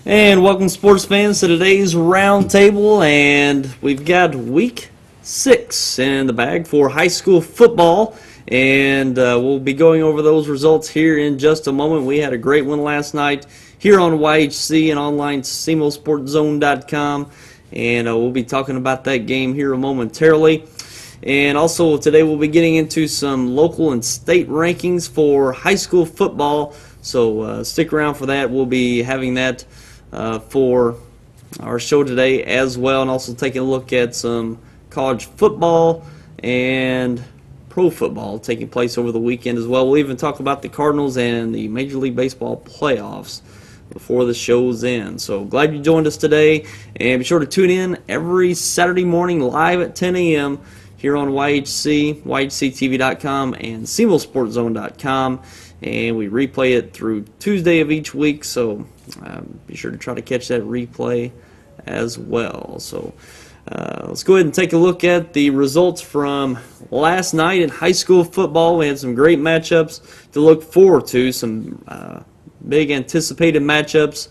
And welcome, sports fans, to today's roundtable. And we've got week 6 in the bag for high school football. And we'll be going over those results here in just a moment. We had a great one last night here on YHC and online SEMOsportzone.com. And we'll be talking about that game here momentarily. And also today we'll be getting into some local and state rankings for high school football. So stick around for that. We'll be having that for our show today as well, and also taking a look at some college football and pro football taking place over the weekend as well. We'll even talk about the Cardinals and the Major League Baseball playoffs before the show's end. So glad you joined us today, and be sure to tune in every Saturday morning live at 10 a.m. here on YHC, YHCTV.com, and SEMOsportzone.com. And we replay it through Tuesday of each week, so be sure to try to catch that replay as well. So let's go ahead and take a look at the results from last night in high school football. We had some great matchups to look forward to, some big anticipated matchups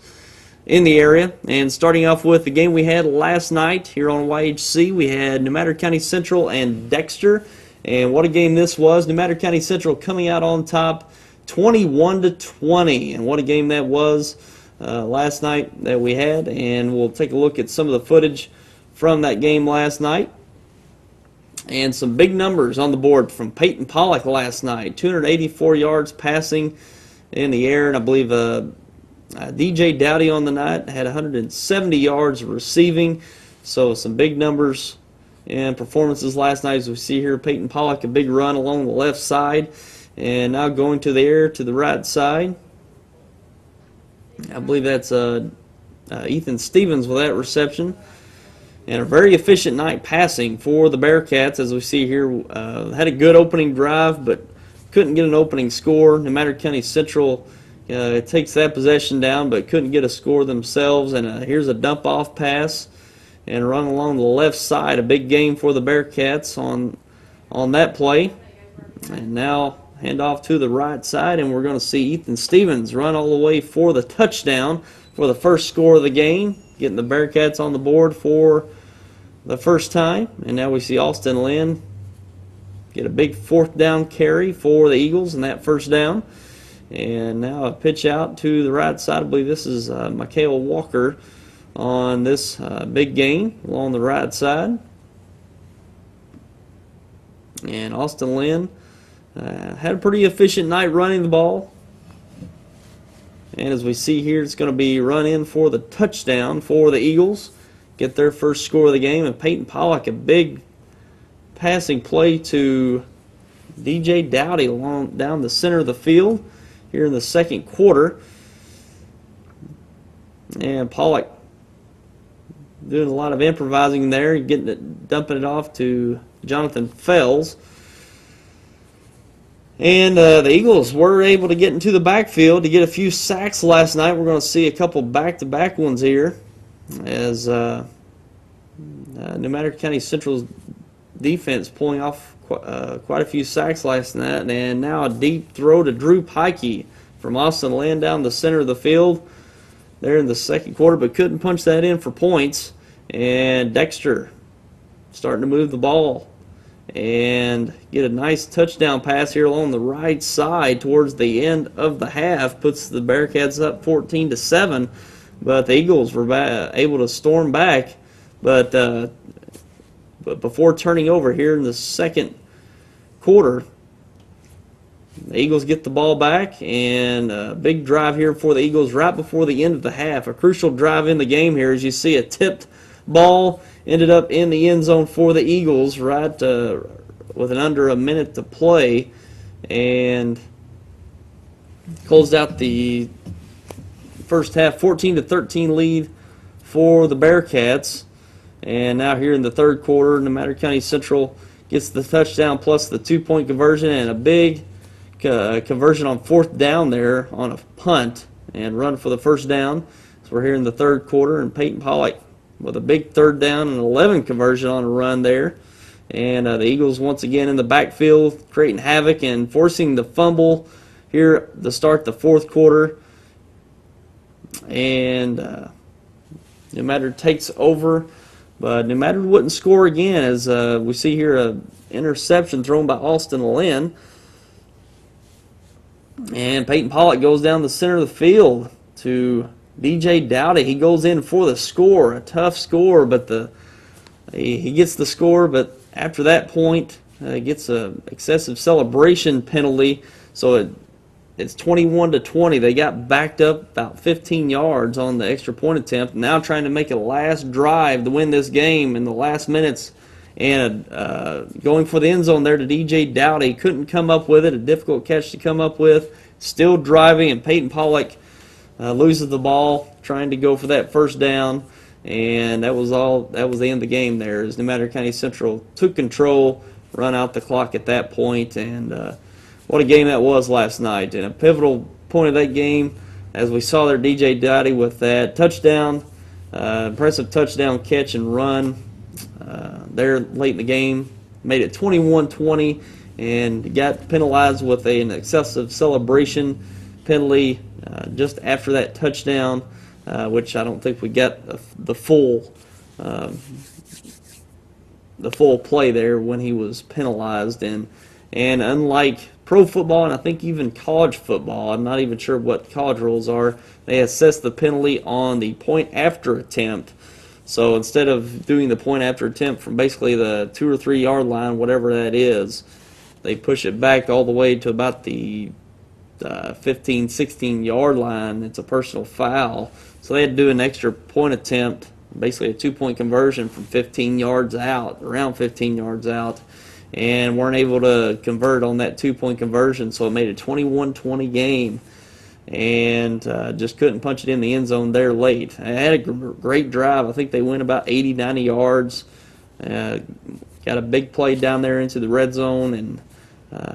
in the area. And starting off with the game we had last night here on YHC, we had New Madrid County Central and Dexter. And what a game this was. New Madrid County Central coming out on top 21-20, and what a game that was last night that we had. And we'll take a look at some of the footage from that game last night, and some big numbers on the board from Peyton Pollock last night. 284 yards passing in the air, and I believe DJ Dowdy on the night had 170 yards receiving. So some big numbers and performances last night. As we see here, Peyton Pollock, a big run along the left side. And now going to the air to the right side. I believe that's Ethan Stevens with that reception. And a very efficient night passing for the Bearcats, as we see here. Had a good opening drive, but couldn't get an opening score. New Madrid County Central takes that possession down, but couldn't get a score themselves. And here's a dump-off pass and a run along the left side. A big game for the Bearcats on that play. And now hand off to the right side, and we're going to see Ethan Stevens run all the way for the touchdown for the first score of the game, getting the Bearcats on the board for the first time. And now we see Austin Lynn get a big fourth down carry for the Eagles in that first down. And now a pitch out to the right side. I believe this is Mikael Walker on this big gain along the right side. And Austin Lynn had a pretty efficient night running the ball. And as we see here, it's going to be run in for the touchdown for the Eagles. Get their first score of the game. And Peyton Pollock, a big passing play to DJ Dowdy along down the center of the field here in the second quarter. And Pollock doing a lot of improvising there, dumping it off to Jonathan Fells. And the Eagles were able to get into the backfield to get a few sacks last night. We're going to see a couple back-to-back ones here, as New Madrid County Central's defense pulling off quite a few sacks last night. And now a deep throw to Drew Pikey from Austin Lynn down the center of the field there in the second quarter, but couldn't punch that in for points. And Dexter starting to move the ball and get a nice touchdown pass here along the right side towards the end of the half. Puts the Bearcats up 14-7, but the Eagles were able to storm back. But before turning over here in the second quarter, the Eagles get the ball back, and a big drive here for the Eagles right before the end of the half. A crucial drive in the game here, as you see a tipped ball ended up in the end zone for the Eagles right with under a minute to play, and closed out the first half 14-13 lead for the Bearcats. And now here in the third quarter, New Madrid County Central gets the touchdown plus the 2-point conversion, and a big conversion on fourth down there on a punt and run for the first down. So we're here in the third quarter, and Peyton Pollock with a big third down and 11 conversion on a run there. And the Eagles once again in the backfield creating havoc and forcing the fumble here to start the fourth quarter. and New Madrid takes over. But New Madrid wouldn't score again, as we see here an interception thrown by Austin Lynn. And Peyton Pollock goes down the center of the field to DJ Dowdy. He goes in for the score, a tough score, but he gets the score. But after that point, he gets an excessive celebration penalty, so it's 21-20. They got backed up about 15 yards on the extra point attempt. Now trying to make a last drive to win this game in the last minutes, and going for the end zone there to DJ Dowdy. Couldn't come up with it. A difficult catch to come up with. Still driving, and Peyton Pollock loses the ball trying to go for that first down. And that was the end of the game there, as New Madrid County Central took control, run out the clock at that point, and what a game that was last night. And a pivotal point of that game, as we saw there, DJ Dowdy with that touchdown, impressive touchdown catch and run there late in the game, made it 21-20, and got penalized with an excessive celebration penalty just after that touchdown, which I don't think we got the full play there when he was penalized. And unlike pro football, and I think even college football, I'm not even sure what college rules are, they assess the penalty on the point after attempt. So instead of doing the point after attempt from basically the 2 or 3 yard line, whatever that is, they push it back all the way to about the 15, 16 yard line. It's a personal foul. So they had to do an extra point attempt, basically a 2-point conversion from 15 yards out, around 15 yards out, and weren't able to convert on that 2-point conversion, so it made a 21-20 game, and just couldn't punch it in the end zone there late. I had a great drive. I think they went about 80, 90 yards, got a big play down there into the red zone, and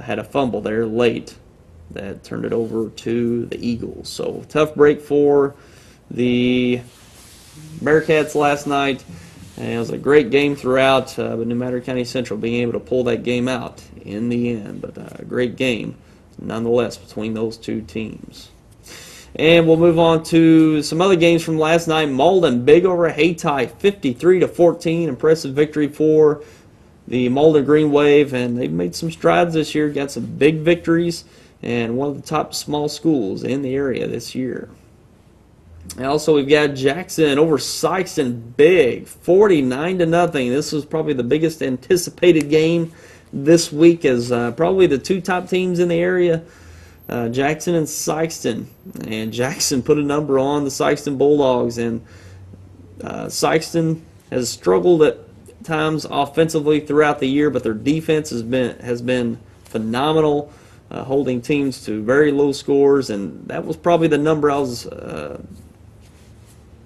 had a fumble there late that turned it over to the Eagles. So tough break for the Bearcats last night. And it was a great game throughout, but New Madrid County Central being able to pull that game out in the end. But a great game nonetheless between those two teams. And we'll move on to some other games from last night. Malden big over Hayti, 53-14. Impressive victory for the Malden Green Wave, and they've made some strides this year. Got some big victories, and one of the top small schools in the area this year. And also, we've got Jackson over Sikeston big, 49-0. This was probably the biggest anticipated game this week, as probably the two top teams in the area, Jackson and Sikeston. And Jackson put a number on the Sikeston Bulldogs, and Sikeston has struggled at times offensively throughout the year, but their defense has been phenomenal, holding teams to very low scores, and that was probably the number I was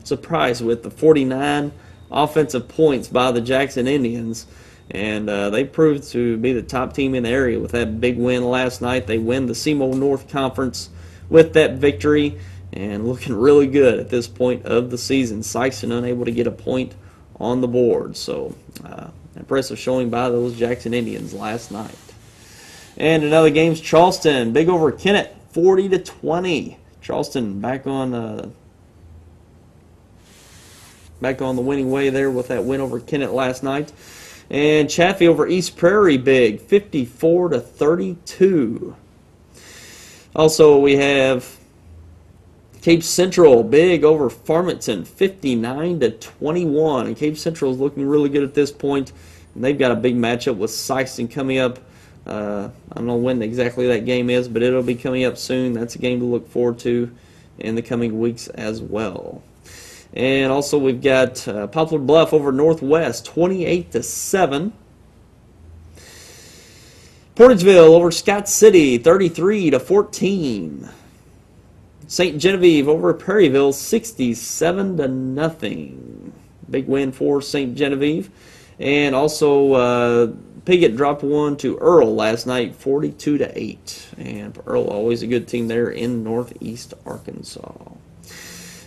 surprised with, the 49 offensive points by the Jackson Indians, and they proved to be the top team in the area with that big win last night. They win the SEMO North Conference with that victory, and looking really good at this point of the season. Sikeston unable to get a point on the board, so impressive showing by those Jackson Indians last night. And another game's Charleston big over Kennett, 40-20. Charleston back on the winning way there with that win over Kennett last night. And Chaffee over East Prairie big, 54-32. Also, we have Cape Central big over Farmington, 59-21. And Cape Central is looking really good at this point, and they've got a big matchup with Sikeston coming up. I don't know when exactly that game is, but it'll be coming up soon. That's a game to look forward to in the coming weeks as well. And also, we've got Poplar Bluff over Northwest, 28-7. Portageville over Scott City, 33-14. St. Genevieve over Perryville, 67-0. Big win for St. Genevieve. And also, Piggott dropped one to Earl last night, 42-8. And Earl, always a good team there in Northeast Arkansas.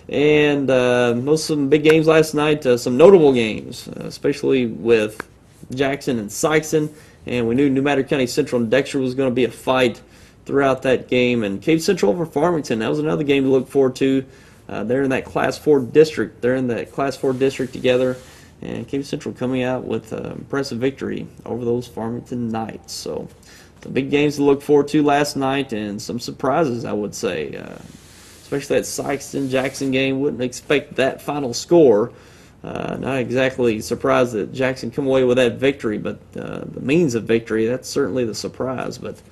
And most of some big games last night, some notable games, especially with Jackson and Sikeston. And we knew New Madrid County Central and Dexter was going to be a fight throughout that game. And Cape Central over Farmington, that was another game to look forward to. They're in that Class 4 district. They're in that Class 4 district together. And Cape Central coming out with an impressive victory over those Farmington Knights. So some big games to look forward to last night, and some surprises, I would say. Especially that Sykeston-Jackson game. Wouldn't expect that final score. Not exactly surprised that Jackson come away with that victory, but the means of victory, that's certainly the surprise. But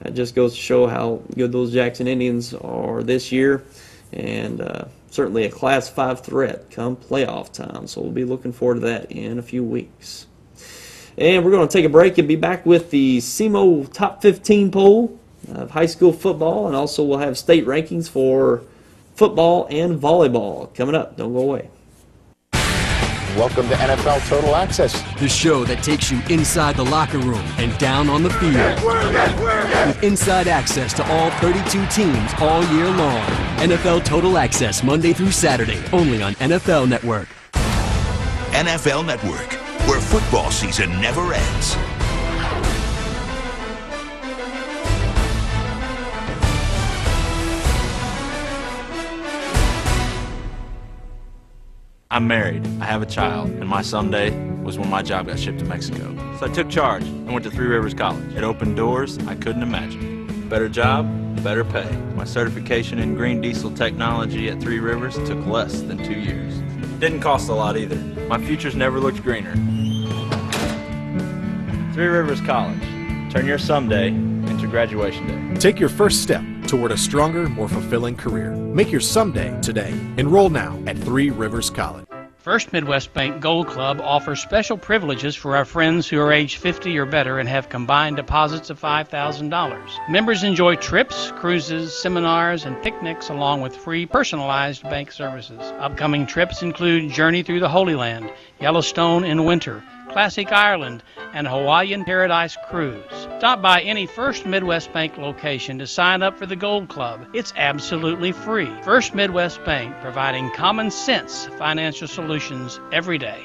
that just goes to show how good those Jackson Indians are this year, and certainly a Class 5 threat come playoff time. So we'll be looking forward to that in a few weeks. And we're going to take a break and be back with the SEMO Top 15 poll of high school football, and also we'll have state rankings for football and volleyball coming up. Don't go away. Welcome to NFL Total Access, the show that takes you inside the locker room and down on the field. With inside access to all 32 teams all year long. NFL Total Access, Monday through Saturday, only on NFL Network. NFL Network, where football season never ends. I'm married, I have a child, and my someday was when my job got shipped to Mexico. So I took charge and went to Three Rivers College. It opened doors I couldn't imagine. Better job, better pay. My certification in green diesel technology at Three Rivers took less than 2 years. Didn't cost a lot either. My future's never looked greener. Three Rivers College. Turn your someday into graduation day. Take your first step toward a stronger, more fulfilling career. Make your someday today. Enroll now at Three Rivers College. First Midwest Bank Gold Club offers special privileges for our friends who are age 50 or better and have combined deposits of $5,000. Members enjoy trips, cruises, seminars, and picnics along with free personalized bank services. Upcoming trips include Journey Through the Holy Land, Yellowstone in winter, Classic Ireland, and Hawaiian Paradise Cruise. Stop by any First Midwest Bank location to sign up for the Gold Club. It's absolutely free. First Midwest Bank, providing common sense financial solutions every day.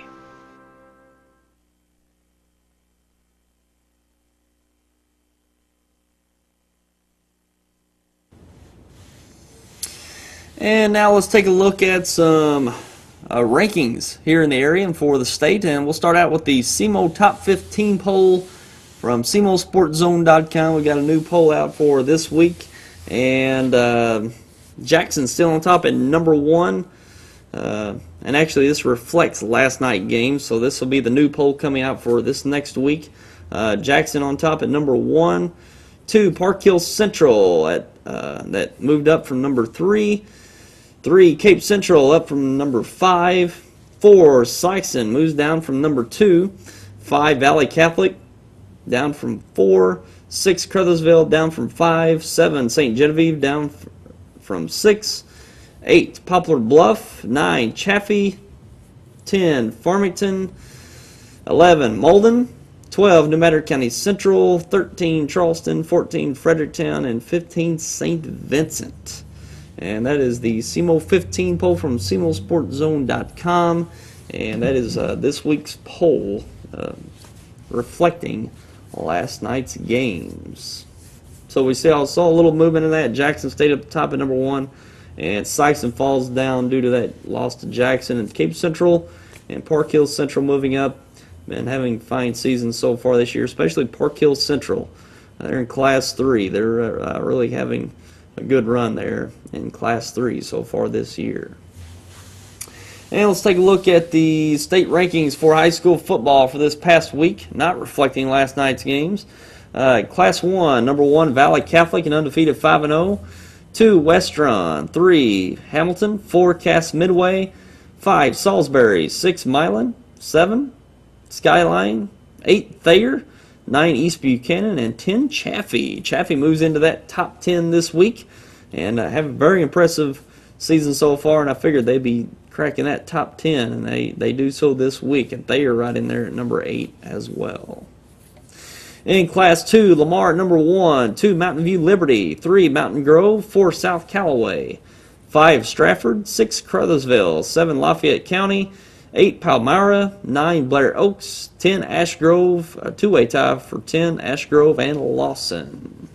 And now let's take a look at some rankings here in the area and for the state, and we'll start out with the SEMO Top 15 poll from SEMOSportZone.com. We got a new poll out for this week, and Jackson's still on top at number 1, and actually this reflects last night's game, so this will be the new poll coming out for this next week. Jackson on top at number 1, 2 Park Hill Central that moved up from number 3. 3, Cape Central up from number 5. 4, Sykeston moves down from number 2. 5, Valley Catholic down from 4. 6, Crothersville down from 5. 7, St. Genevieve down from 6. 8, Poplar Bluff. 9, Chaffee. 10, Farmington. 11, Malden. 12, New Madrid County Central. 13, Charleston. 14, Fredericktown. And 15, St. Vincent. And that is the SEMO 15 poll from SEMOSportZone.com. And that is this week's poll reflecting last night's games. So we saw a little movement in that. Jackson stayed up top at number 1. And Sykeston falls down due to that loss to Jackson. And Cape Central and Park Hill Central moving up and having fine seasons so far this year, especially Park Hill Central. They're in Class 3. They're really having a good run there in Class 3 so far this year. And let's take a look at the state rankings for high school football for this past week, not reflecting last night's games. Class 1, number 1, Valley Catholic, an undefeated 5-0. 2, Westron. 3, Hamilton. 4, Cass Midway. 5, Salisbury. 6, Milan. 7, Skyline. 8, Thayer. 9, East Buchanan, and 10, Chaffee. Chaffee moves into that top 10 this week and have a very impressive season so far, and I figured they'd be cracking that top 10, and they do so this week, and they are right in there at number 8 as well. In Class 2, Lamar at number 1, 2, Mountain View Liberty, 3, Mountain Grove, 4, South Callaway, 5, Stratford, 6, Crothersville, 7, Lafayette County, 8, Palmyra, 9, Blair Oaks, 10, Ash Grove, a two-way tie for 10, Ash Grove and Lawson.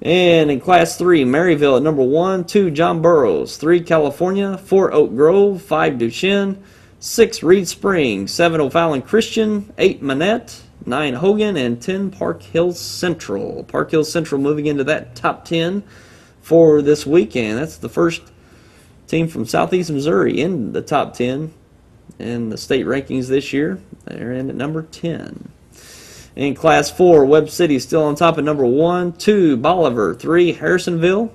And in Class 3, Maryville at number 1, 2, John Burroughs, 3, California, 4, Oak Grove, 5, Duchesne, 6, Reed Springs, 7, O'Fallon Christian, 8, Manette, 9, Hogan, and 10, Park Hill Central. Park Hill Central moving into that top 10 for this weekend. That's the first team from Southeast Missouri in the top 10 in the state rankings this year. They're in at number 10. In Class 4, Webb City still on top at number 1, 2, Bolivar, 3, Harrisonville,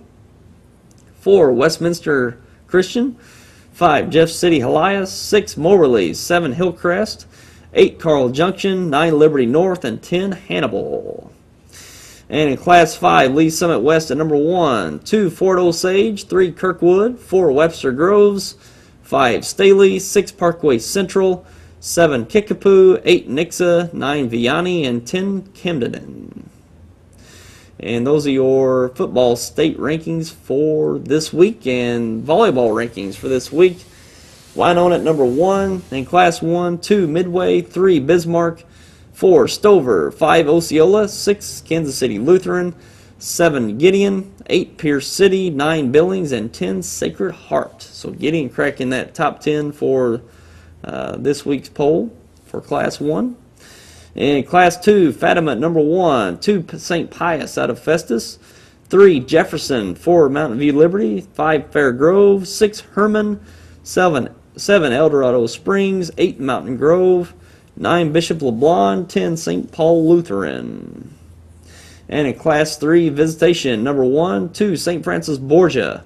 4, Westminster Christian, 5, Jeff City Helias, 6, Moberly, 7, Hillcrest, 8, Carl Junction, 9, Liberty North, and 10, Hannibal. And in Class 5, Lee Summit West at number 1, 2, Fort Osage, 3, Kirkwood, 4, Webster Groves, 5, Staley, 6, Parkway Central, 7, Kickapoo, 8, Nixa, 9, Vianney, and 10, Camden. And those are your football state rankings for this week and volleyball rankings for this week. Wynonna at number 1 in Class 1, 2, Midway, 3, Bismarck, 4, Stover, 5, Osceola, 6, Kansas City Lutheran, 7, Gideon, 8, Pierce City, 9, Billings, and 10, Sacred Heart. So Gideon cracking that top 10 for this week's poll for Class 1. In Class 2, Fatima at number 1, 2, St. Pius out of Festus, 3, Jefferson, 4, Mountain View Liberty, 5, Fair Grove, 6, Herman, 7, El Dorado Springs, 8, Mountain Grove, 9, Bishop LeBlond, 10, St. Paul Lutheran. And in Class 3, Visitation, number 1, 2, St. Francis Borgia,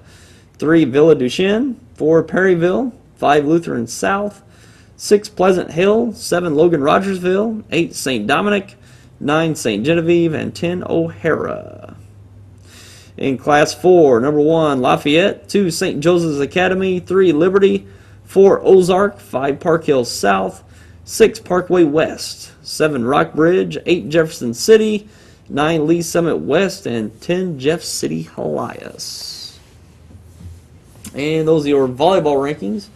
3, Villa Duchesne, 4, Perryville, 5, Lutheran South, 6, Pleasant Hill, 7, Logan Rogersville, 8, St. Dominic, 9, St. Genevieve, and 10, O'Hara. In Class 4, number 1, Lafayette, 2, St. Joseph's Academy, 3, Liberty, 4, Ozark, 5, Park Hill South, 6, Parkway West, 7, Rockbridge, 8, Jefferson City, 9, Lee Summit West, and 10, Jeff City Helias. And those are your volleyball rankings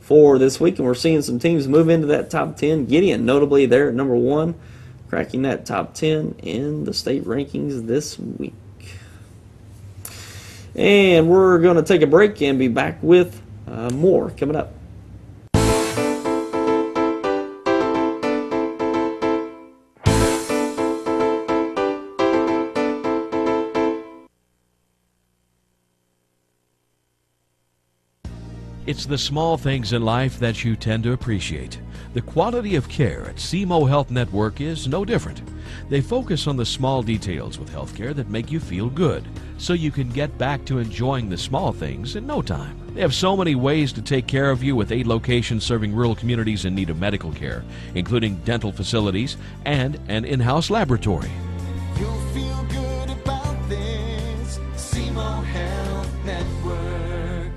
for this week, and we're seeing some teams move into that top 10. Gideon, notably there at number 1, cracking that top 10 in the state rankings this week. And we're going to take a break and be back with more coming up. It's the small things in life that you tend to appreciate. The quality of care at SEMO Health Network is no different. They focus on the small details with healthcare that make you feel good, so you can get back to enjoying the small things in no time. They have so many ways to take care of you with 8 locations serving rural communities in need of medical care, including dental facilities and an in-house laboratory. You'll feel good about this. SEMO Health Network.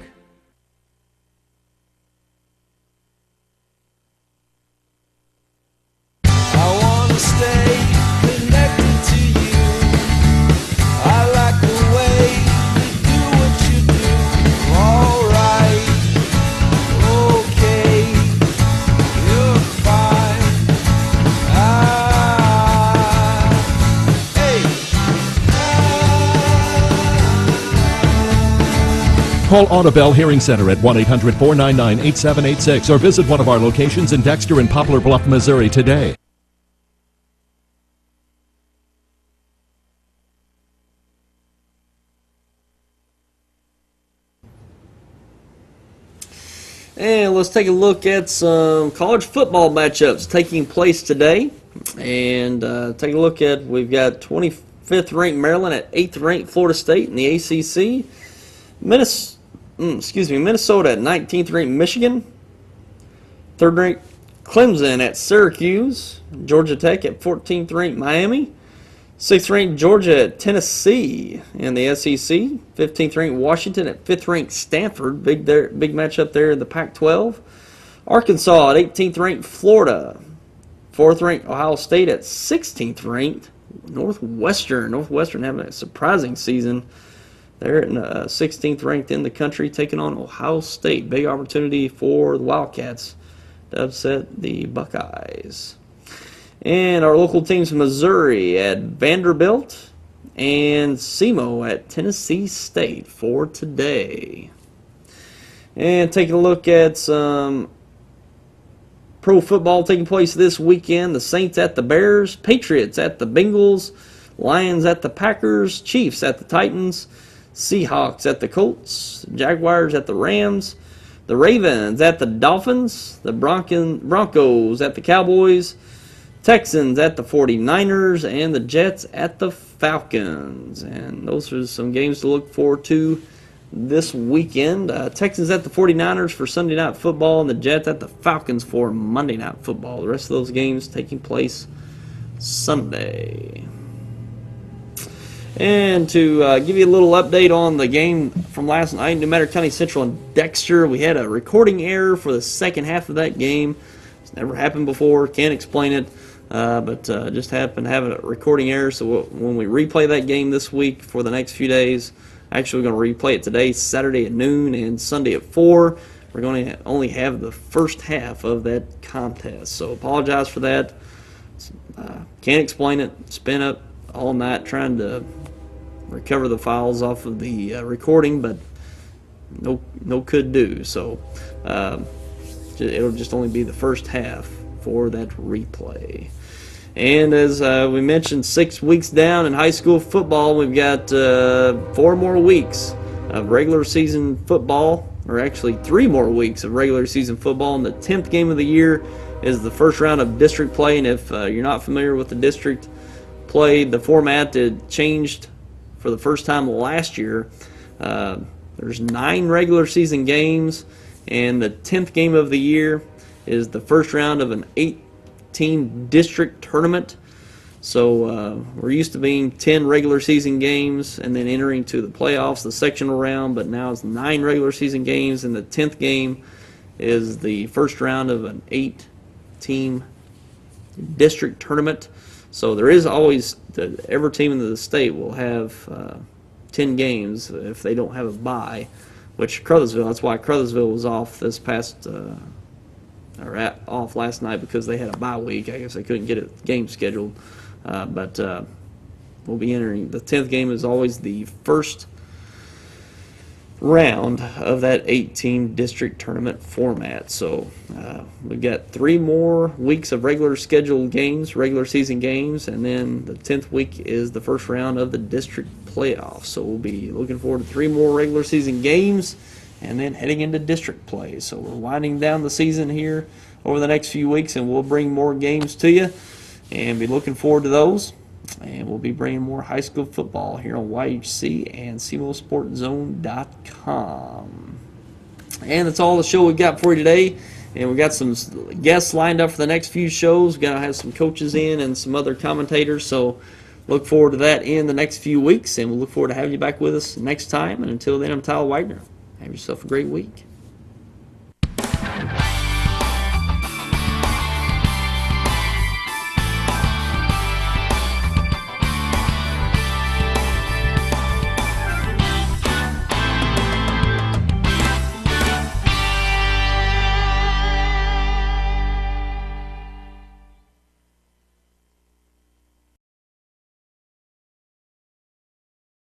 Stay connected to you. I like the way you do what you do. Alright, okay, you're fine. Hey. Call Audubell Hearing Center at 1-800-499-8786 or visit one of our locations in Dexter and Poplar Bluff, Missouri today. And let's take a look at some college football matchups taking place today. And take a look at, we've got 25th ranked Maryland at 8th ranked Florida State in the ACC. Minnesota at 19th ranked Michigan. 3rd ranked Clemson at Syracuse. Georgia Tech at 14th ranked Miami. 6th ranked Georgia at Tennessee in the SEC. 15th ranked Washington at 5th ranked Stanford. Big matchup there in the Pac-12. Arkansas at 18th ranked Florida. 4th ranked Ohio State at 16th ranked Northwestern. Northwestern having a surprising season. They're at 16th ranked in the country, taking on Ohio State. Big opportunity for the Wildcats to upset the Buckeyes. And our local teams from Missouri at Vanderbilt and SEMO at Tennessee State for today. And taking a look at some pro football taking place this weekend. The Saints at the Bears, Patriots at the Bengals, Lions at the Packers, Chiefs at the Titans, Seahawks at the Colts, Jaguars at the Rams, the Ravens at the Dolphins, the Broncos at the Cowboys, Texans at the 49ers, and the Jets at the Falcons. And those are some games to look forward to this weekend. Texans at the 49ers for Sunday Night Football, and the Jets at the Falcons for Monday Night Football. The rest of those games taking place Sunday. And to give you a little update on the game from last night, New Mexico County Central and Dexter, we had a recording error for the second half of that game. It's never happened before, can't explain it, but just happened to have a recording error. So when we replay that game this week for the next few days, actually we're going to replay it today, Saturday at noon and Sunday at 4. We're going to only have the first half of that contest. So apologize for that. Can't explain it. It's been up all night trying to recover the files off of the recording, but no could do. So it'll just only be the first half for that replay. And as we mentioned, 6 weeks down in high school football, we've got 4 more weeks of regular season football, or actually 3 more weeks of regular season football. And the 10th game of the year is the first round of district play. And if you're not familiar with the district play, the format changed for the first time last year. There's 9 regular season games, and the 10th game of the year is the first round of an 8-team district tournament. So we're used to being 10 regular season games and then entering to the playoffs, the sectional round, but now it's 9 regular season games, and the 10th game is the first round of an 8-team district tournament. So there is always, every team in the state will have 10 games if they don't have a bye, which Crothersville, that's why Crothersville was off this past, off last night, because they had a bye week. I guess they couldn't get a game scheduled. But we'll be entering, the 10th game is always the first round of that 8-team district tournament format. So we've got 3 more weeks of regular scheduled games, regular season games, and then the 10th week is the first round of the district playoffs. So we'll be looking forward to 3 more regular season games and then heading into district play. So we're winding down the season here over the next few weeks, and we'll bring more games to you and be looking forward to those. And we'll be bringing more high school football here on YHC and CMOSportZone.com. And that's all the show we've got for you today. And we've got some guests lined up for the next few shows. We're going to have some coaches in and some other commentators. So look forward to that in the next few weeks. And we'll look forward to having you back with us next time. And until then, I'm Tyler Wagner. Have yourself a great week.